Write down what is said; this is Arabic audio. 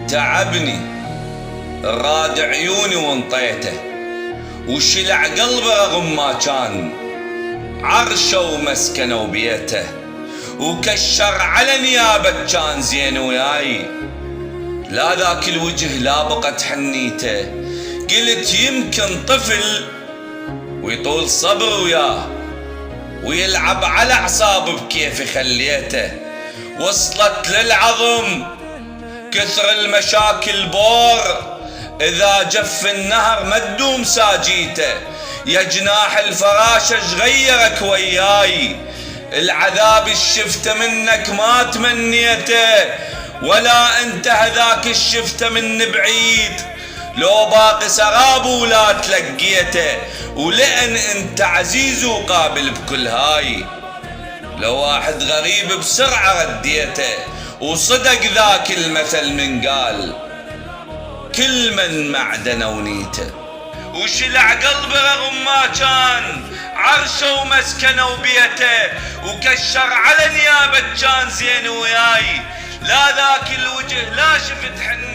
تعبني راد عيوني وانطيته، وشلع قلبه رغم ما كان عرشه ومسكنه وبيته، وكشر على نيابه كان زين وياي. لا ذاك الوجه لا بقت حنيته، قلت يمكن طفل ويطول صبر وياه، ويلعب على اعصاب بكيف خليته. وصلت للعظم كثر المشاكل بور، اذا جف النهر ما تدوم ساجيته. يا جناح الفراشه شغيرك وياي، العذاب الشفته منك ما تمنيته، ولا انت هذاك الشفته من بعيد. لو باقي سراب ولا تلقيته، ولأن انت عزيز وقابل بكل هاي. لو واحد غريب بسرعة رديته، وصدق ذاك المثل من قال كل من معدنه ونيته. وشلع قلبه رغم ما كان عرشه ومسكنه وبيته، وكشر على نيابه كان زين وياي. لا ذاك الوجه لا شفت حنيته.